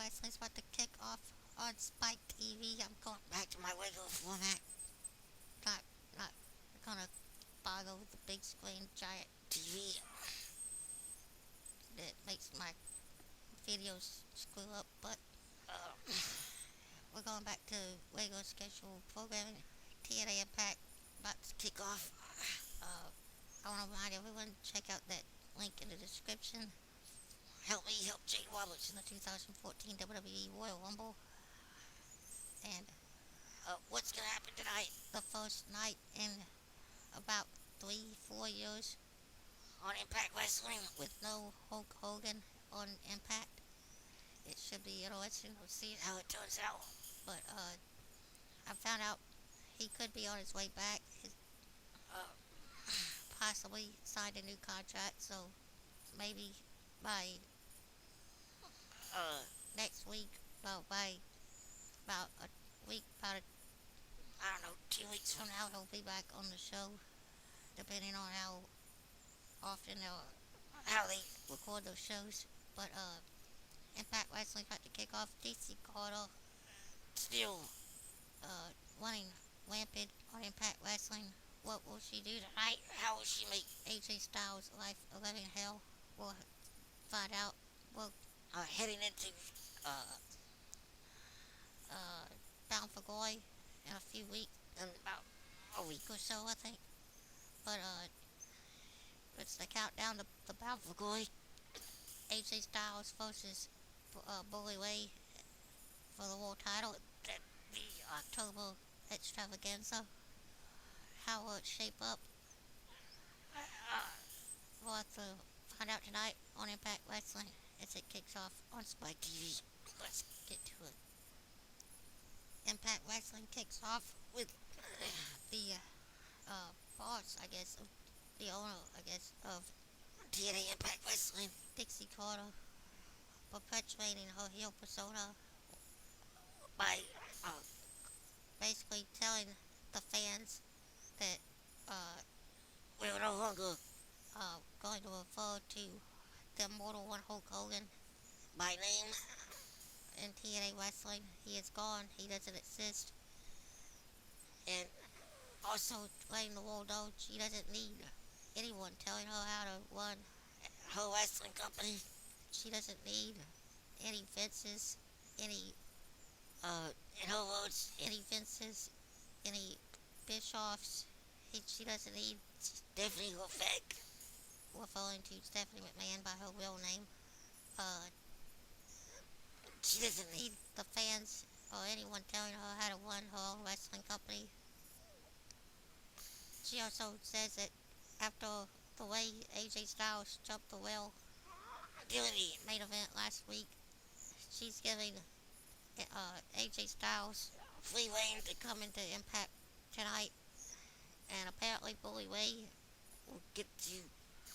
Wrestling's about to kick off on Spike TV. I'm going back to my regular format. Not, not gonna bother with the big screen giant TV that makes my videos screw up. But we're going back to regular schedule programming. Tna Impact about to kick off. I want to remind everyone check out that link in the description. Help me help Jake Roberts in the 2014 WWE Royal Rumble. And what's gonna happen tonight? The first night in about 3-4 years on Impact Wrestling with no Hulk Hogan on Impact. It should be interesting to see how it turns out. But I found out he could be on his way back. Uh, Possibly signed a new contract, so maybe by next week, by about a week, I don't know, 2 weeks from now, he'll be back on the show, depending on how often how they record those shows. But Impact Wrestling about to kick off. DC Carter still running rampant on Impact Wrestling. What will she do tonight? How will she make AJ Styles' life a living hell? We'll find out. We're heading into uh, Bound for Glory in a few weeks, in about a week or so, I think. But it's the countdown to Bound for Glory. AJ Styles versus Bully Ray for the world title at the October extravaganza. How will it shape up? We'll have to find out tonight on Impact Wrestling as it kicks off on Spike TV. Let's get to it. Impact Wrestling kicks off with the boss, I guess, of the owner, I guess, of TNA Impact Wrestling, Dixie Carter, perpetuating her heel persona by basically telling the fans that we're no longer going to refer to the Immortal One Hulk Hogan by name in TNA Wrestling. He is gone. He doesn't exist. And also letting the world know she doesn't need anyone telling her how to run her wrestling company. She doesn't need any fences, any, in her words, any fences, any Bischoffs. She doesn't need Stephanie Lefebvre, referring to Stephanie McMahon by her real name. She doesn't need the fans or anyone telling her how to run her own wrestling company. She also says that after the way AJ Styles jumped the well during the main event last week, she's giving AJ Styles free reign to come into Impact tonight. And apparently Bully Ray will get to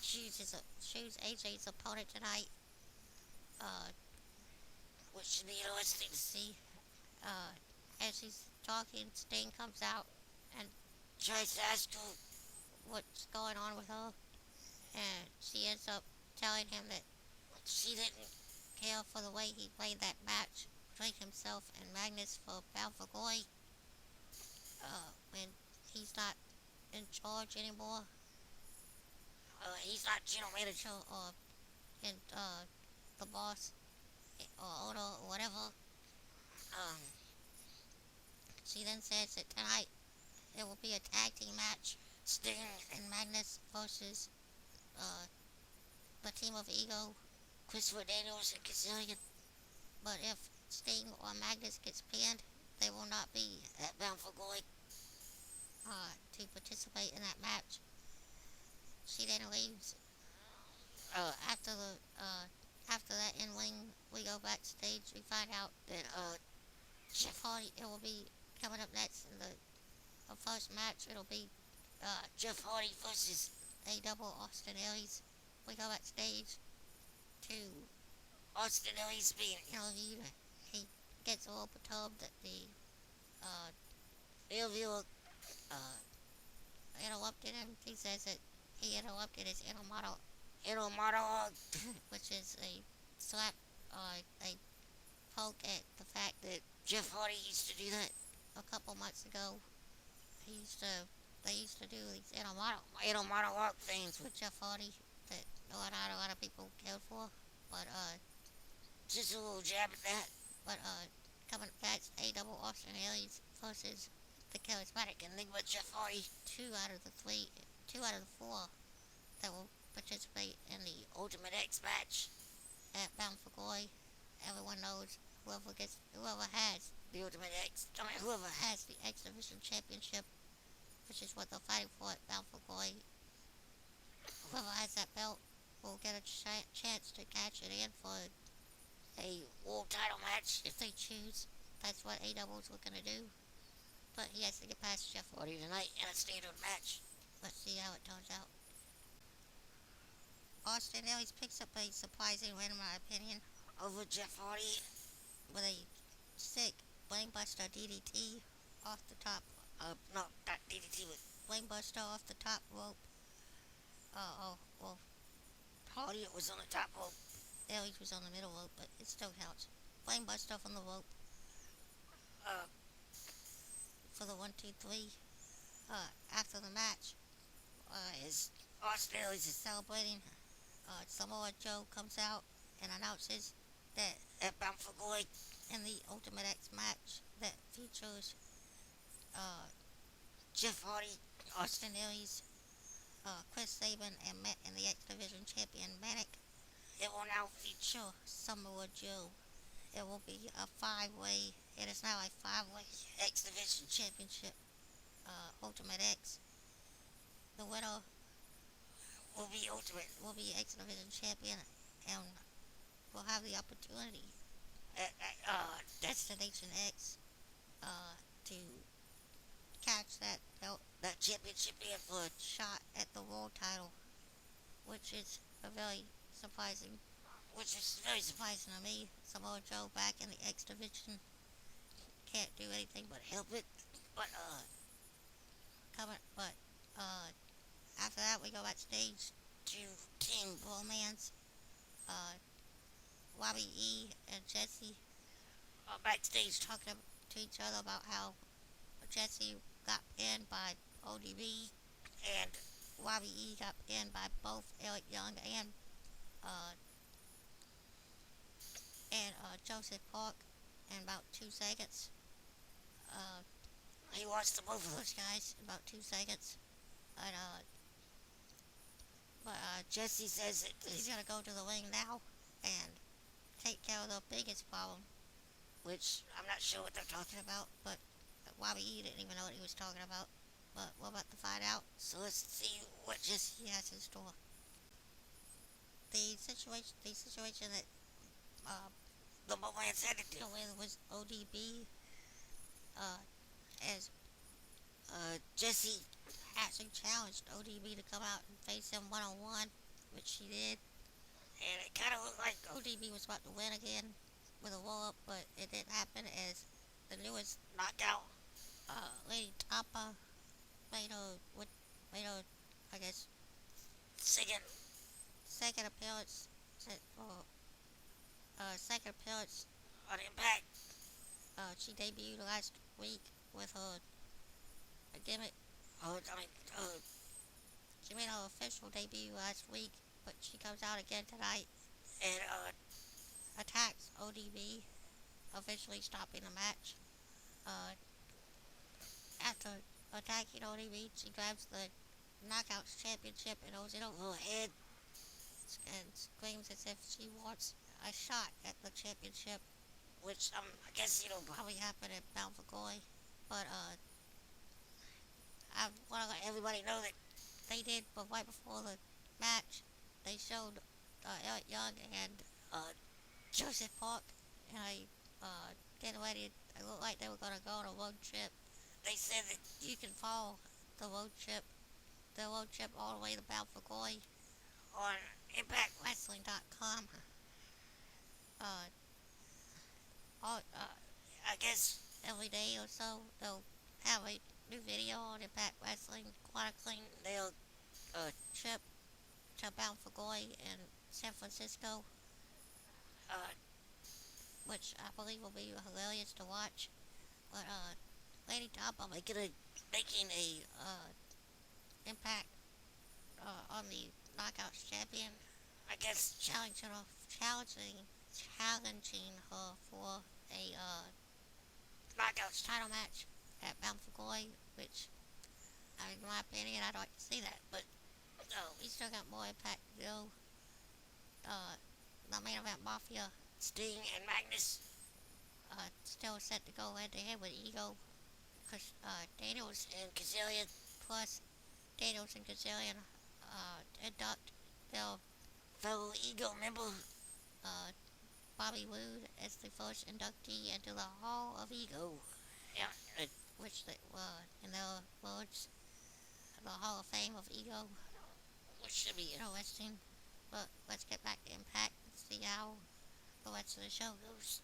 choose AJ's opponent tonight, which should be interesting to see. As she's talking, Sting comes out and tries to ask her what's going on with her, and she ends up telling him that she didn't care for the way he played that match between himself and Magnus for Bound for Glory, when he's not in charge anymore. He's not general manager or in, the boss or owner or whatever. She then says that tonight there will be a tag team match, Sting and Magnus versus the team of Ego, Christopher Daniels and Kazillion. But if Sting or Magnus gets pinned, they will not be at Bound for Glory to participate in that match. She then leaves. After that in ring, we go backstage. We find out that Jeff Hardy, it will be coming up next in the first match. It'll be Jeff Hardy versus a double Austin Aries. We go backstage to Austin Aries being interviewed. He gets a little perturbed that the interviewer interrupted him. He says that he interrupted his inner monologue, which is a slap, a poke at the fact that Jeff Hardy used to do that a couple months ago. He used to, they used to do these inner monologue things with Jeff Hardy that not a lot of people cared for. But just a little jab at that. But coming back, A double Austin Aries versus the charismatic Enigma Jeff Hardy. Two out of the four that will participate in the Ultimate X match at Bound for Glory. Everyone knows whoever has the Ultimate X, whoever has the X Division Championship, which is what they're fighting for at Bound for Glory. Whoever has that belt will get a chance to catch it in for a world title match if they choose. That's what AW is looking to do. But he has to get past Jeff Hardy tonight in a standard match. Let's see how it turns out. Austin Aries picks up a surprising win, in my opinion, over Jeff Hardy with a sick brainbuster DDT off the top. No, not DDT, but brainbuster off the top rope. Well, Hardy was on the top rope. Aries was on the middle rope, but it still counts. Brainbuster from the rope. For the 1, 2, 3. After the match, as Austin Aries is celebrating, Samoa Joe comes out and announces that at Bound for Glory in the Ultimate X match that features Jeff Hardy, Austin Aries, Chris Sabin, and the X Division champion Manic, it will now feature Samoa Joe. It will be a 5-way. It is now a 5-way X Division Championship, Ultimate X. The winner will be X Division champion, and will have the opportunity at Destination X to catch that belt, that championship in for a shot at the world title, which is very surprising to me. Samoa Joe back in the X Division can't do anything but help it. But after that we go backstage to Team Romance. Robbie E and Jesse are backstage talking to each other about how Jesse got pinned by ODB and Robbie E got pinned by both Eric Young and Joseph Park in about 2 seconds. He lost to both of those guys in about 2 seconds. And, Jesse says that he's gonna go to the ring now and take care of the biggest problem, which I'm not sure what they're talking about, but Robbie E didn't even know what he was talking about. But we're about to find out, so let's see what Jesse has in store. The situation that the Romance had to deal with was ODB, as Jesse actually challenged ODB to come out and face him one-on-one, which he did. And it kind of looked like ODB was about to win again with a roll-up, but it didn't happen as the newest knockout, Lady Tapa, made her, I guess, second appearance on Impact. She debuted last week with her gimmick. She made her official debut last week, but she comes out again tonight and attacks ODB, officially stopping the match. After attacking ODB, she grabs the Knockouts Championship and holds it over her head and screams as if she wants a shot at the championship, which I guess probably happen at Bound for Glory. But I want to let everybody know that they did, but right before the match, they showed Eric Young and Joseph Park, and getting ready. It looked like they were going to go on a road trip. They said that you can follow the road trip all the way to Bound for Glory on ImpactWrestling.com. I guess every day or so they'll have a new video on Impact Wrestling chronicling their trip to Bound for Glory in San Francisco. which I believe will be hilarious to watch. But Lady Tapa making a impact on the Knockouts champion. I guess challenging her for a Knockouts title match at Bound for Glory, which, in my opinion, I'd like to see that. But we still got more impact to go. Uh, the main event Mafia, Sting and Magnus, still set to go head to head with Ego, Daniels and Kazarian. Plus, Daniels and Kazarian induct their fellow Ego member, uh, Bobby Roode, as the first inductee into the Hall of Ego. Yeah, which in their words, the Hall of Fame of Ego, which should be interesting. But let's get back to Impact and see how the rest of the show goes.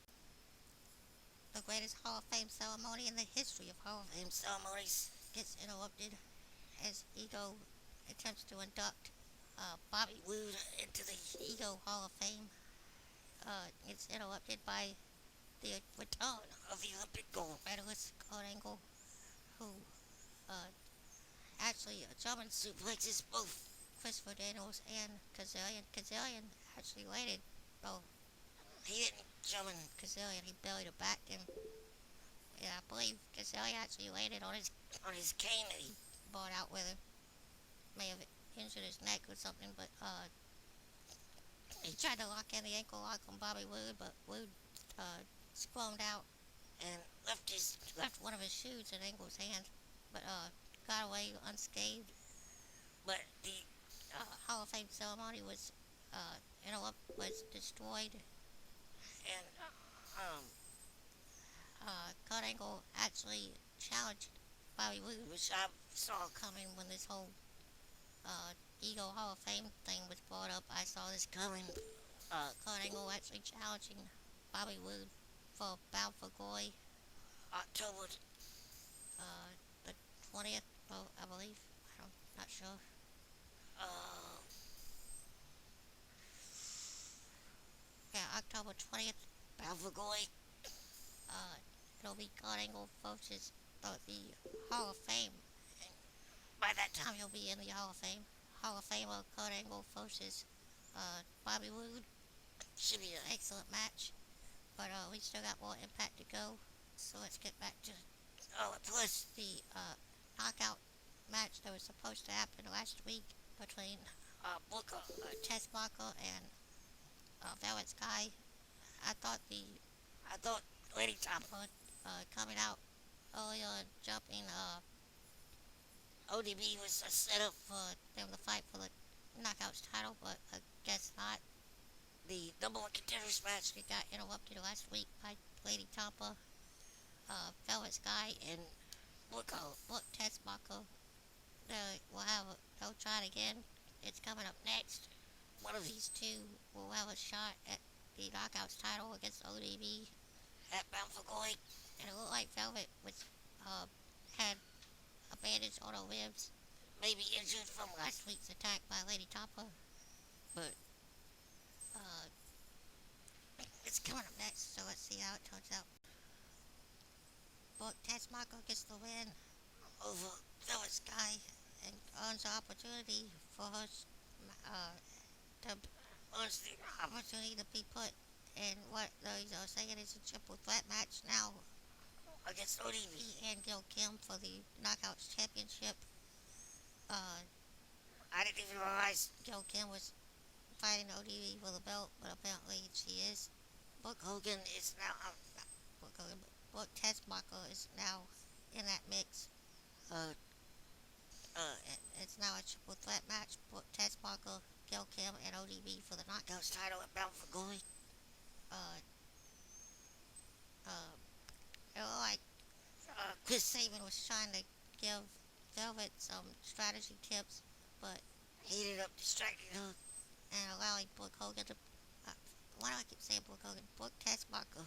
The greatest Hall of Fame ceremony in the history of Hall of Fame ceremonies gets interrupted as Ego attempts to induct Bobby Roode into the Ego Hall of Fame. It's interrupted by the return of the Olympic gold medalist Kurt Angle, who uh, actually German suplexes both Christopher Daniels and Kazarian. Kazarian actually landed, though he didn't German Kazarian, he belly to back him. Yeah, I believe Kazarian actually landed on his cane that he brought out with him. May have injured his neck or something, but he tried to lock in the ankle lock on Bobby Roode, but Roode squirmed out and left one of his shoes in Angle's hand, but got away unscathed. But the Hall of Fame ceremony was destroyed, and Kurt Angle actually challenged Bobby Roode, which I saw coming when this whole Ego Hall of Fame thing was brought up. I saw this coming. Kurt Angle actually challenging Bobby Roode for Bound for Glory, October the 20th, I believe. I'm not sure. Uh, yeah, October 20th, Bound for Glory. It'll be Kurt Angle versus the Hall of Fame. And by that time, he'll be in the Hall of Fame. Hall of Famer Kurt Angle versus Bobby Roode. Should be an excellent match. But we still got more Impact to go. So let's get back to plus the knockout match that was supposed to happen last week between Booker, Tessmacher, and Velvet Sky. I thought Lady Tapa coming out earlier and jumping ODB was a setup for them to fight for the Knockouts title, but I guess not. The number one contenders match that got interrupted last week by Lady Tapa, Velvet Sky, and Book Tessmacher. They'll try it again. It's coming up next. One of these two will have a shot at the Knockouts title against ODB at Bound for Glory. And it looked like Velvet had a bandage on her ribs, maybe injured from last week's attack by Lady Tapa. But it's coming up next, so let's see how it turns out. But Tessmacher gets the win over Velvet Sky and earns the opportunity for her to be put in what those are saying is a triple threat match now against ODB and Gil Kim for the Knockouts Championship. I didn't even realize Gil Kim was fighting ODB for the belt, but apparently she is. Book Hogan is now not Book Hogan, but Book Tessmacher is now in that mix. It's now a triple threat match. Book Tessmacher, Gil Kim, and ODB for the Knockouts title at Bound for Glory. It looked like Chris Sabin was trying to give Velvet some strategy tips, but he ended up distracting her and allowing Book Hogan to. Why do I keep saying Book Hogan? Book Tessmacher.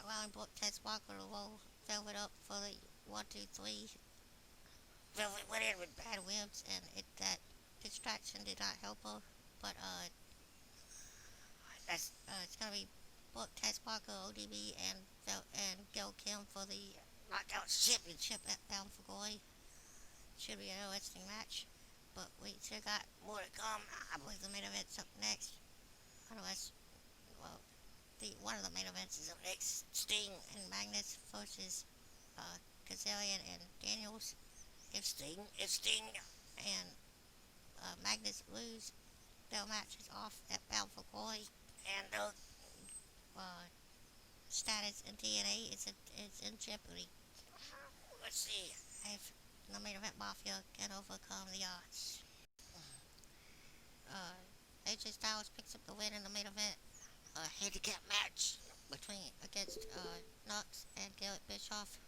Allowing Book Tessmacher to roll Velvet up for the 1, 2, 3. Velvet went in with bad ribs, and that distraction did not help her. But it's gonna be booked Taz Parker, ODB, and Gil Kim for the Knockouts Championship at Bound for Glory. Should be an interesting match, but we still got more to come. I believe the main event's up next. Unless, well, one of the main events is up next. Sting and Magnus versus Kazarian and Daniels. If Sting and Magnus lose, their match is off at Bound for Glory, and uh, status in TNA is in jeopardy. Let's see if the main event Mafia can overcome the odds. AJ Styles picks up the win in the main event. A handicap match against Knox and Garrett Bischoff.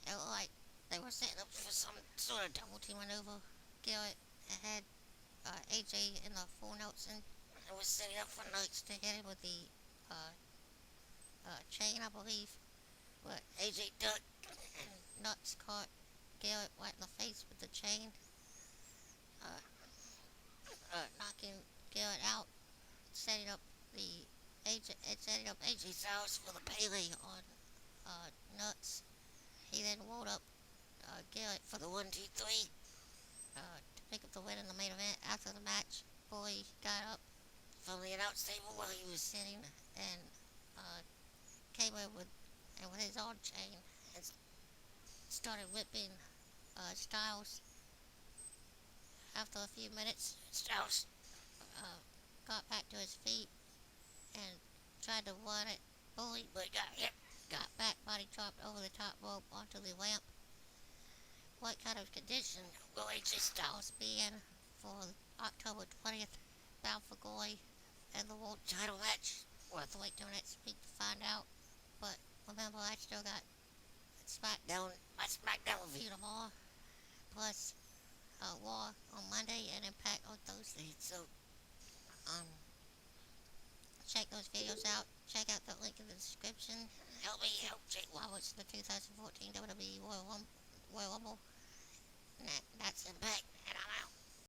It looked like they were setting up for some sort of double team maneuver. Garrett had AJ in the full Nelson and was setting up for Knox to hit him with the chain, I believe. But AJ ducked and Knox caught Garrett right in the face with the chain, knocking Garrett out, setting up AJ Styles for the Pele on Nuts. He then rolled up Garrett for the 1-2-3 to pick up the win in the main event. After the match, Bully got up from the announce table while he was sitting and came in with his own chain and started whipping Styles. After a few minutes, Styles got back to his feet and tried to run at Bully, but got back body dropped over the top rope onto the ramp. What kind of condition will AJ Styles be in for October 20th, Bound for Glory and the World Title match? We'll have to wait till next week to find out. But remember, I still got my SmackDown review tomorrow, plus Raw on Monday and Impact on Thursday. So, check those videos out. Check out the link in the description. Help me help Jake Roberts in the 2014 WWE Royal Rumble. That's Impact.